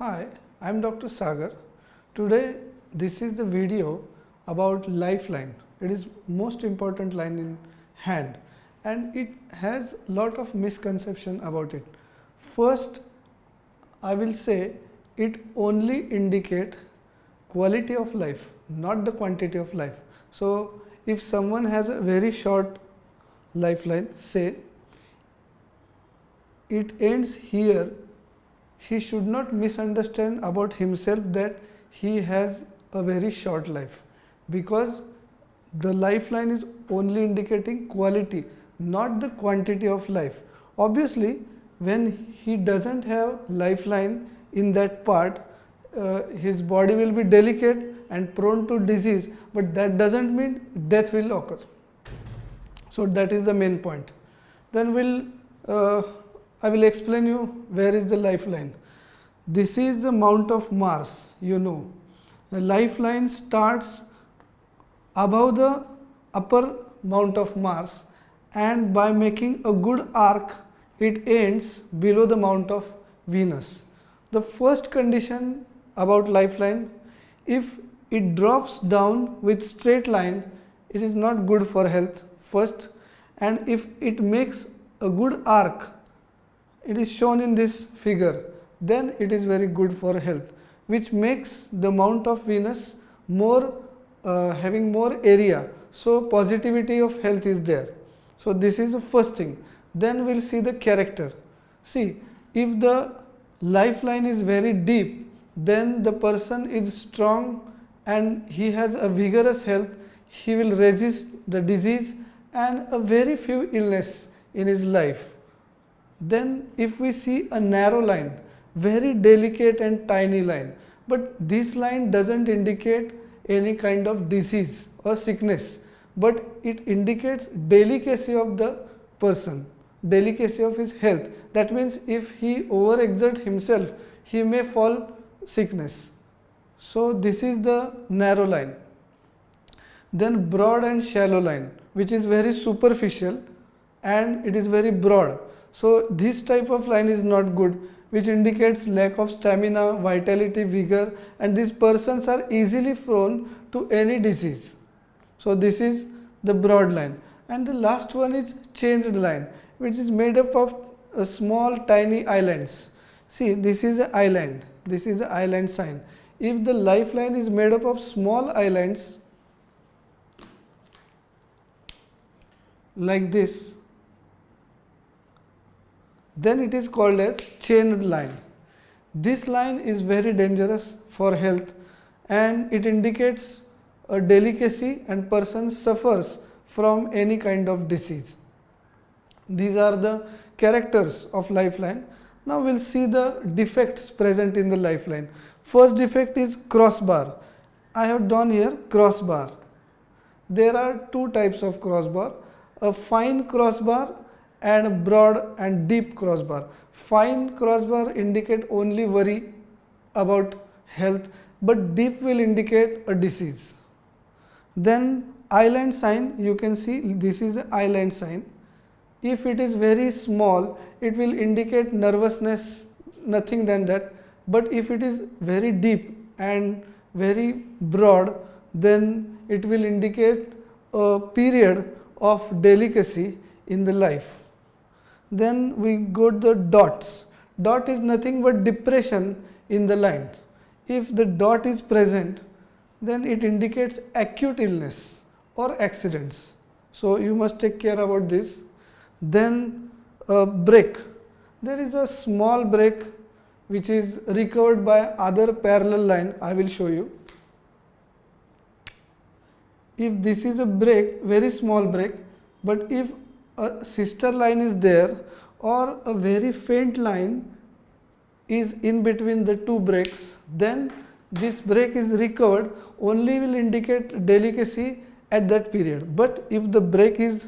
Hi, I am Dr. Sagar. Today this is the video about lifeline. It is most important line in hand and it has lot of misconception about it. First, I will say it only indicate quality of life, not the quantity of life. So if someone has a very short lifeline, say it ends here, he should not misunderstand about himself that he has a very short life, because the lifeline is only indicating quality, not the quantity of life. Obviously, when he doesn't have lifeline in that part, his body will be delicate and prone to disease, but that doesn't mean death will occur. So that is the main point. Then I will explain you where is the lifeline. This is the Mount of Mars, you know. The lifeline starts above the upper Mount of Mars, and by making a good arc it ends below the Mount of Venus. The first condition about lifeline, if it drops down with straight line, it is not good for health first, and if it makes a good arc, it is shown in this figure, then it is very good for health, which makes the Mount of Venus more having more area, so positivity of health is there. So this is the first thing. Then we'll see the character. See, if the lifeline is very deep, then the person is strong and he has a vigorous health, he will resist the disease and a very few illness in his life. Then if we see a narrow line, very delicate and tiny line, but this line doesn't indicate any kind of disease or sickness, but it indicates delicacy of the person, delicacy of his health. That means if he overexert himself, he may fall sickness. So this is the narrow line. Then broad and shallow line, which is very superficial and it is very broad. So this type of line is not good, which indicates lack of stamina, vitality, vigor, and these persons are easily prone to any disease. So this is the broad line. And the last one is changed line, which is made up of small tiny islands. See, this is an island, this is the island sign. If the lifeline is made up of small islands like this, then it is called as chained line. This line is very dangerous for health and it indicates a delicacy and person suffers from any kind of disease. These are the characters of lifeline. Now we'll see the defects present in the lifeline. First defect is crossbar. I have done here crossbar. There are two types of crossbar, a fine crossbar and a broad and deep crossbar. Fine crossbar indicate only worry about health, but deep will indicate a disease. Then island sign, you can see this is an island sign. If it is very small, it will indicate nervousness, nothing than that. But if it is very deep and very broad, then it will indicate a period of delicacy in the life. Then we got the dots. Dot is nothing but depression in the line. If the dot is present, then it indicates acute illness or accidents. So you must take care about this. Then a break. There is a small break which is recovered by other parallel line. I will show you. If this is a break, very small break, but if a sister line is there or a very faint line is in between the two breaks, then this break is recovered, only will indicate delicacy at that period. But if the break is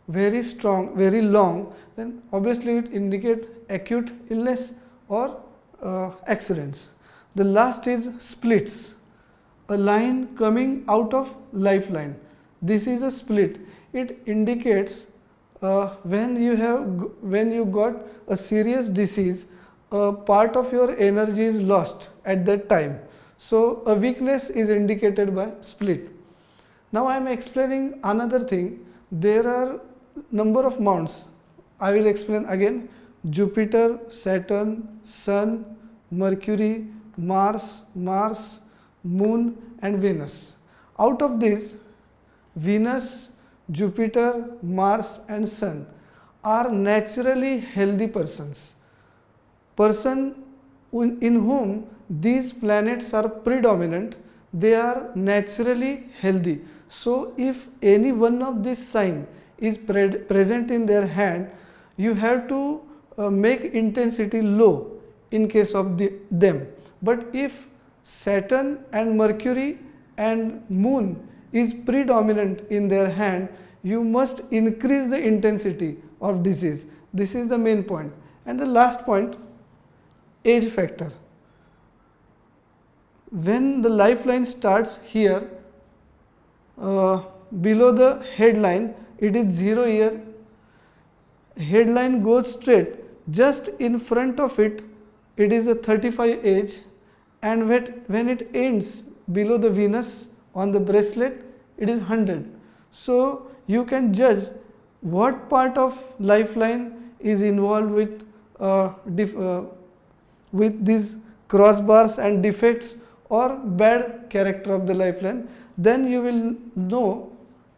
very strong, very long, then obviously it indicates acute illness or accidents. The last is splits, a line coming out of lifeline. This is a split. It indicates when you got a serious disease, a part of your energy is lost at that time. So a weakness is indicated by split. Now I am explaining another thing. There are number of mounts. I will explain again. Jupiter, Saturn, Sun, Mercury, Mars, Moon and Venus. Out of these, Venus, Jupiter, Mars and Sun are naturally healthy persons. Person in whom these planets are predominant, they are naturally healthy. So if any one of these sign is present in their hand, you have to make intensity low in case of them. But if Saturn and Mercury and Moon is predominant in their hand, you must increase the intensity of disease. This is the main point. And the last point, age factor. When the lifeline starts here, below the headline, it is 0 year. Headline goes straight. Just in front of it, it is a 35 age, and when it ends below the Venus on the bracelet, it is 100. So you can judge what part of lifeline is involved with these crossbars and defects or bad character of the lifeline. Then you will know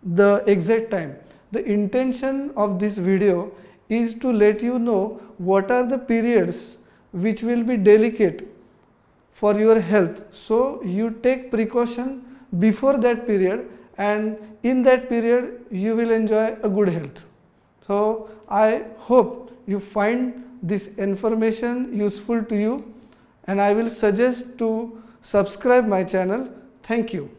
the exact time. The intention of this video is to let you know what are the periods which will be delicate for your health. So you take precaution before that period, and in that period you will enjoy a good health. So I hope you find this information useful to you, and I will suggest to subscribe my channel. Thank you.